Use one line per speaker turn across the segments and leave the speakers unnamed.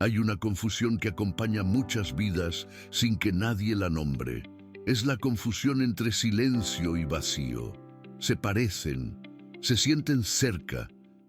Hay una confusión que acompaña muchas vidas sin que nadie la nombre. Es la confusión entre silencio y vacío. Se parecen, se sienten cerca,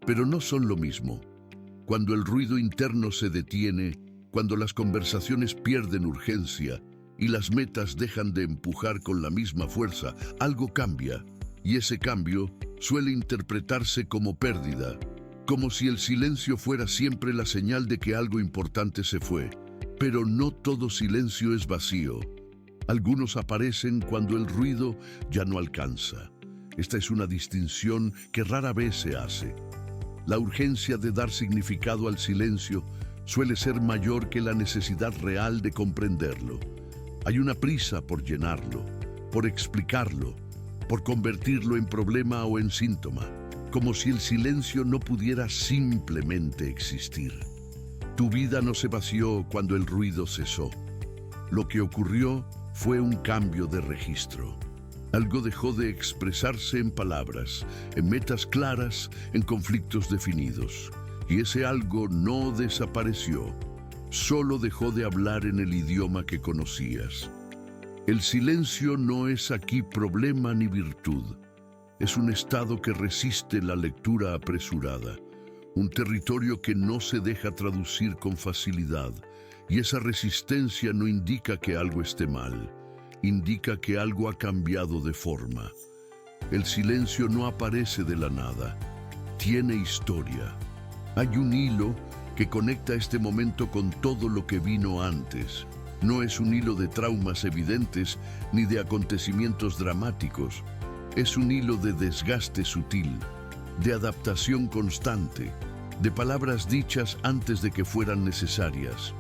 pero no son lo mismo. Cuando el ruido interno se detiene, cuando las conversaciones pierden urgencia y las metas dejan de empujar con la misma fuerza, algo cambia, y ese cambio suele interpretarse como pérdida, como si el silencio fuera siempre la señal de que algo importante se fue. Pero no todo silencio es vacío. Algunos aparecen cuando el ruido ya no alcanza. Esta es una distinción que rara vez se hace. La urgencia de dar significado al silencio suele ser mayor que la necesidad real de comprenderlo. Hay una prisa por llenarlo, por explicarlo, por convertirlo en problema o en síntoma, como si el silencio no pudiera simplemente existir. Tu vida no se vació cuando el ruido cesó. Lo que ocurrió fue un cambio de registro. Algo dejó de expresarse en palabras, en metas claras, en conflictos definidos. Y ese algo no desapareció, solo dejó de hablar en el idioma que conocías. El silencio no es aquí problema ni virtud. Es un estado que resiste la lectura apresurada, un territorio que no se deja traducir con facilidad, y esa resistencia no indica que algo esté mal, indica que algo ha cambiado de forma. El silencio no aparece de la nada, tiene historia. Hay un hilo que conecta este momento con todo lo que vino antes. No es un hilo de traumas evidentes ni de acontecimientos dramáticos. Es un hilo de desgaste sutil, de adaptación constante, de palabras dichas antes de que fueran necesarias.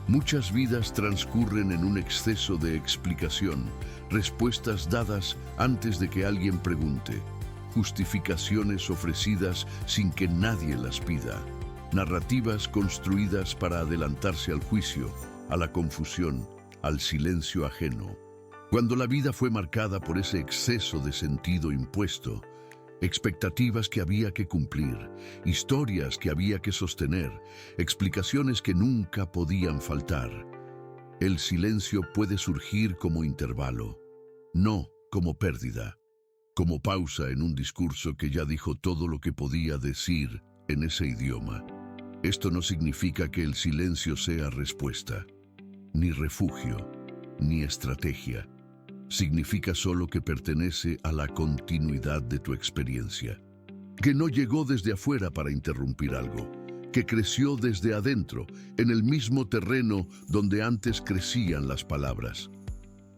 Muchas vidas transcurren en un exceso de explicación, respuestas dadas antes de que alguien pregunte, justificaciones ofrecidas sin que nadie las pida, narrativas construidas para adelantarse al juicio, a la confusión, al silencio ajeno. Cuando la vida fue marcada por ese exceso de sentido impuesto, expectativas que había que cumplir, historias que había que sostener, explicaciones que nunca podían faltar, el silencio puede surgir como intervalo, no como pérdida, como pausa en un discurso que ya dijo todo lo que podía decir en ese idioma. Esto no significa que el silencio sea respuesta, ni refugio, ni estrategia. Significa solo que pertenece a la continuidad de tu experiencia, que no llegó desde afuera para interrumpir algo, que creció desde adentro, en el mismo terreno donde antes crecían las palabras.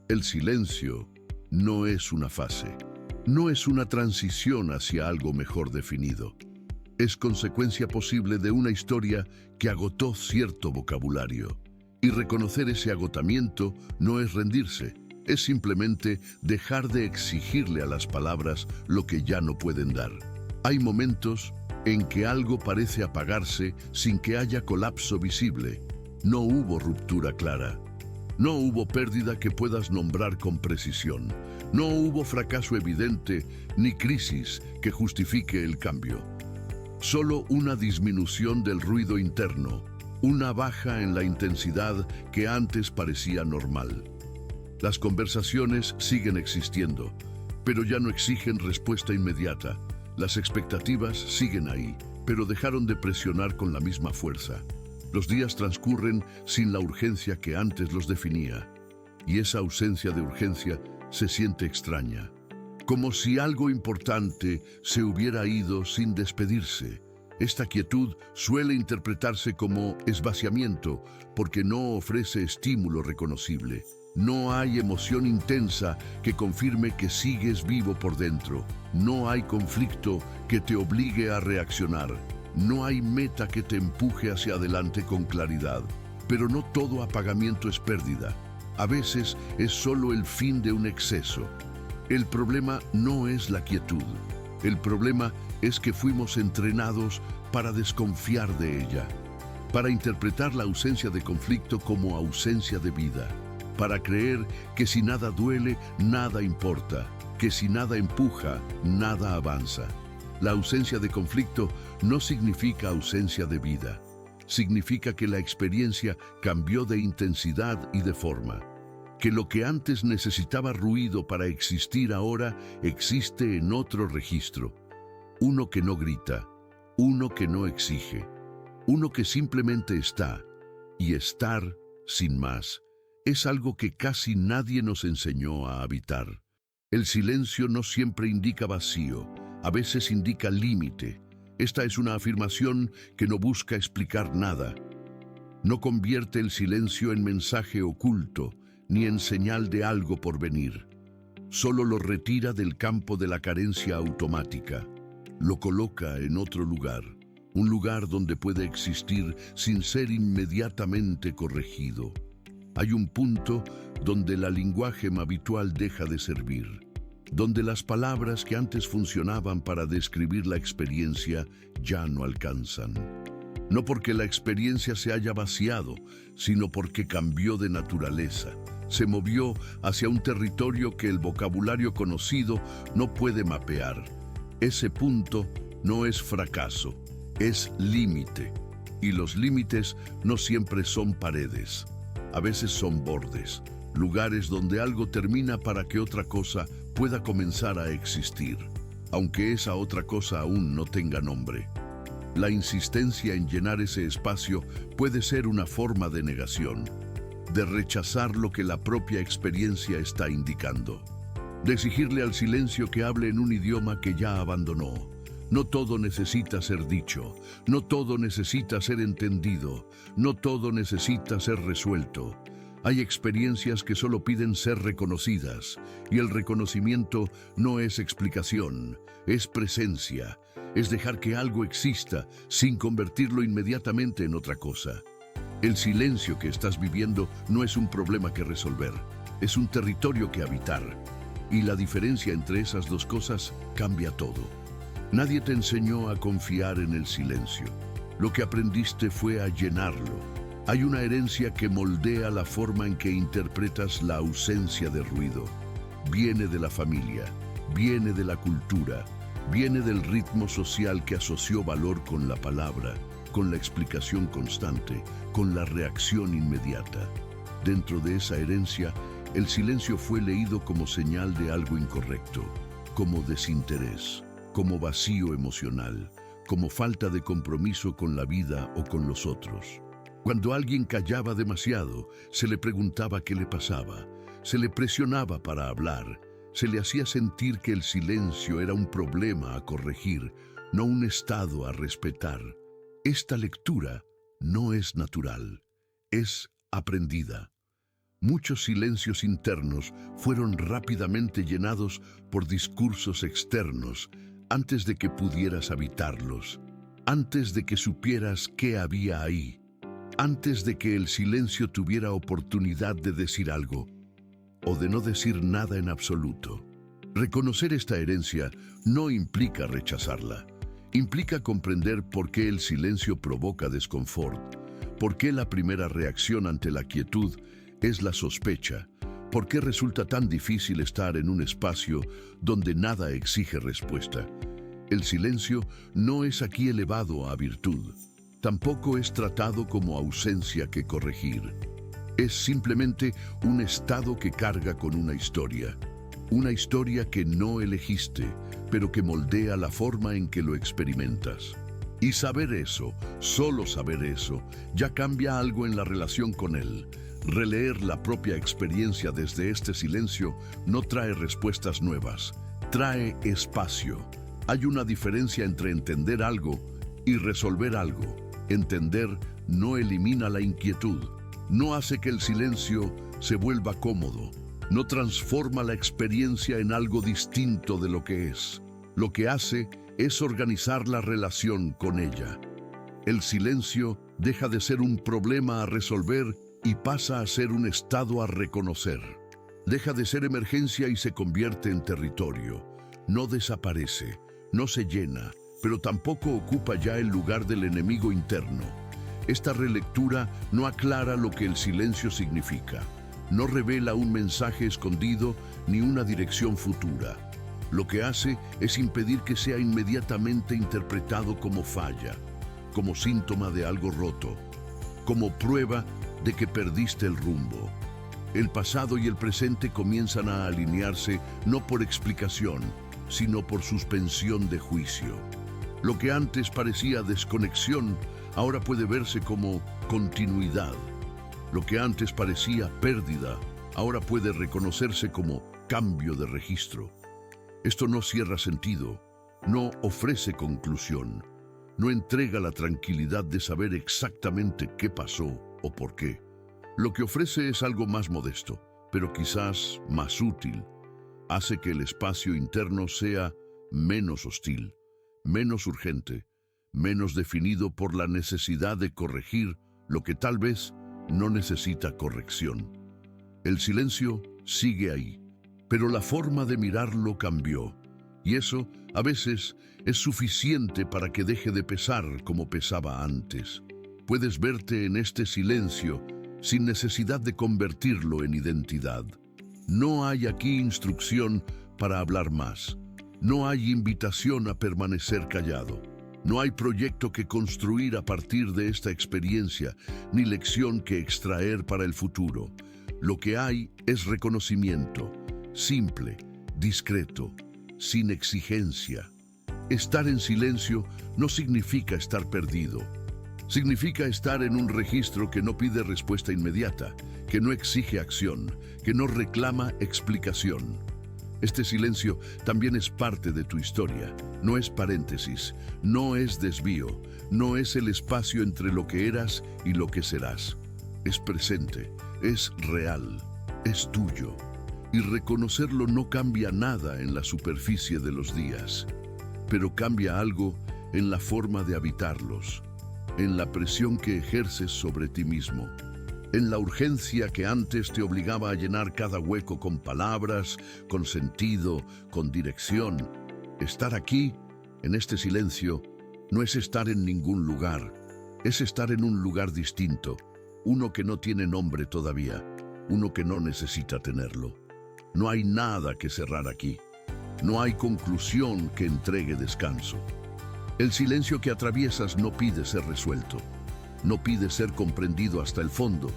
El silencio no es una fase, no es una transición hacia algo mejor definido. Es consecuencia posible de una historia que agotó cierto vocabulario. Y reconocer ese agotamiento no es rendirse, es simplemente dejar de exigirle a las palabras lo que ya no pueden dar. Hay momentos en que algo parece apagarse sin que haya colapso visible. No hubo ruptura clara. No hubo pérdida que puedas nombrar con precisión. No hubo fracaso evidente ni crisis que justifique el cambio. Solo una disminución del ruido interno, una baja en la intensidad que antes parecía normal. Las conversaciones siguen existiendo, pero ya no exigen respuesta inmediata. Las expectativas siguen ahí, pero dejaron de presionar con la misma fuerza. Los días transcurren sin la urgencia que antes los definía, y esa ausencia de urgencia se siente extraña, como si algo importante se hubiera ido sin despedirse. Esta quietud suele interpretarse como esvaciamiento porque no ofrece estímulo reconocible. No hay emoción intensa que confirme que sigues vivo por dentro. No hay conflicto que te obligue a reaccionar. No hay meta que te empuje hacia adelante con claridad. Pero no todo apagamiento es pérdida. A veces es solo el fin de un exceso. El problema no es la quietud. El problema es que fuimos entrenados para desconfiar de ella, para interpretar la ausencia de conflicto como ausencia de vida, para creer que si nada duele, nada importa, que si nada empuja, nada avanza. La ausencia de conflicto no significa ausencia de vida, significa que la experiencia cambió de intensidad y de forma, que lo que antes necesitaba ruido para existir ahora existe en otro registro, uno que no grita, uno que no exige, uno que simplemente está, y estar, sin más, es algo que casi nadie nos enseñó a habitar. El silencio no siempre indica vacío, a veces indica límite. Esta es una afirmación que no busca explicar nada. No convierte el silencio en mensaje oculto, ni en señal de algo por venir. Solo lo retira del campo de la carencia automática. Lo coloca en otro lugar, un lugar donde puede existir sin ser inmediatamente corregido. Hay un punto donde el lenguaje habitual deja de servir, donde las palabras que antes funcionaban para describir la experiencia ya no alcanzan. No porque la experiencia se haya vaciado, sino porque cambió de naturaleza. Se movió hacia un territorio que el vocabulario conocido no puede mapear. Ese punto no es fracaso, es límite. Y los límites no siempre son paredes. A veces son bordes, lugares donde algo termina para que otra cosa pueda comenzar a existir, aunque esa otra cosa aún no tenga nombre. La insistencia en llenar ese espacio puede ser una forma de negación, de rechazar lo que la propia experiencia está indicando, de exigirle al silencio que hable en un idioma que ya abandonó. No todo necesita ser dicho, no todo necesita ser entendido, no todo necesita ser resuelto. Hay experiencias que solo piden ser reconocidas, y el reconocimiento no es explicación, es presencia, es dejar que algo exista sin convertirlo inmediatamente en otra cosa. El silencio que estás viviendo no es un problema que resolver, es un territorio que habitar, y la diferencia entre esas dos cosas cambia todo. Nadie te enseñó a confiar en el silencio. Lo que aprendiste fue a llenarlo. Hay una herencia que moldea la forma en que interpretas la ausencia de ruido. Viene de la familia, viene de la cultura, viene del ritmo social que asoció valor con la palabra, con la explicación constante, con la reacción inmediata. Dentro de esa herencia, el silencio fue leído como señal de algo incorrecto, como desinterés, como vacío emocional, como falta de compromiso con la vida o con los otros. Cuando alguien callaba demasiado, se le preguntaba qué le pasaba, se le presionaba para hablar, se le hacía sentir que el silencio era un problema a corregir, no un estado a respetar. Esta lectura no es natural, es aprendida. Muchos silencios internos fueron rápidamente llenados por discursos externos, antes de que pudieras habitarlos, antes de que supieras qué había ahí, antes de que el silencio tuviera oportunidad de decir algo, o de no decir nada en absoluto. Reconocer esta herencia no implica rechazarla, implica comprender por qué el silencio provoca desconfort, por qué la primera reacción ante la quietud es la sospecha, por qué resulta tan difícil estar en un espacio donde nada exige respuesta. El silencio no es aquí elevado a virtud, tampoco es tratado como ausencia que corregir. Es simplemente un estado que carga con una historia que no elegiste, pero que moldea la forma en que lo experimentas. Y saber eso, solo saber eso, ya cambia algo en la relación con él. Releer la propia experiencia desde este silencio no trae respuestas nuevas, trae espacio. Hay una diferencia entre entender algo y resolver algo. Entender no elimina la inquietud, no hace que el silencio se vuelva cómodo, no transforma la experiencia en algo distinto de lo que es. Lo que hace es organizar la relación con ella. El silencio deja de ser un problema a resolver y pasa a ser un estado a reconocer. Deja de ser emergencia y se convierte en territorio. No desaparece, no se llena, pero tampoco ocupa ya el lugar del enemigo interno. Esta relectura no aclara lo que el silencio significa, no revela un mensaje escondido ni una dirección futura. Lo que hace es impedir que sea inmediatamente interpretado como falla, como síntoma de algo roto, como prueba de que perdiste el rumbo. El pasado y el presente comienzan a alinearse no por explicación, sino por suspensión de juicio. Lo que antes parecía desconexión, ahora puede verse como continuidad. Lo que antes parecía pérdida, ahora puede reconocerse como cambio de registro. Esto no cierra sentido, no ofrece conclusión, no entrega la tranquilidad de saber exactamente qué pasó o por qué. Lo que ofrece es algo más modesto, pero quizás más útil. Hace que el espacio interno sea menos hostil, menos urgente, menos definido por la necesidad de corregir lo que tal vez no necesita corrección. El silencio sigue ahí, pero la forma de mirarlo cambió, y eso a veces es suficiente para que deje de pesar como pesaba antes. Puedes verte en este silencio sin necesidad de convertirlo en identidad. No hay aquí instrucción para hablar más. No hay invitación a permanecer callado. No hay proyecto que construir a partir de esta experiencia, ni lección que extraer para el futuro. Lo que hay es reconocimiento, simple, discreto, sin exigencia. Estar en silencio no significa estar perdido. Significa estar en un registro que no pide respuesta inmediata, que no exige acción, que no reclama explicación. Este silencio también es parte de tu historia, no es paréntesis, no es desvío, no es el espacio entre lo que eras y lo que serás. Es presente, es real, es tuyo. Y reconocerlo no cambia nada en la superficie de los días, pero cambia algo en la forma de habitarlos, en la presión que ejerces sobre ti mismo, en la urgencia que antes te obligaba a llenar cada hueco con palabras, con sentido, con dirección. Estar aquí, en este silencio, no es estar en ningún lugar, es estar en un lugar distinto, uno que no tiene nombre todavía, uno que no necesita tenerlo. No hay nada que cerrar aquí, no hay conclusión que entregue descanso. El silencio que atraviesas no pide ser resuelto, no pide ser comprendido hasta el fondo,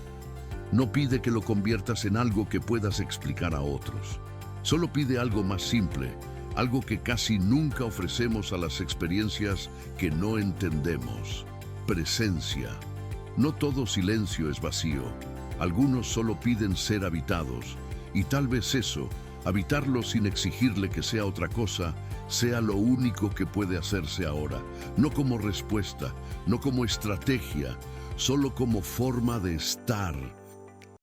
no pide que lo conviertas en algo que puedas explicar a otros. Solo pide algo más simple, algo que casi nunca ofrecemos a las experiencias que no entendemos: presencia. No todo silencio es vacío, algunos solo piden ser habitados, y tal vez eso, habitarlo sin exigirle que sea otra cosa, sea lo único que puede hacerse ahora, no como respuesta, no como estrategia, solo como forma de estar.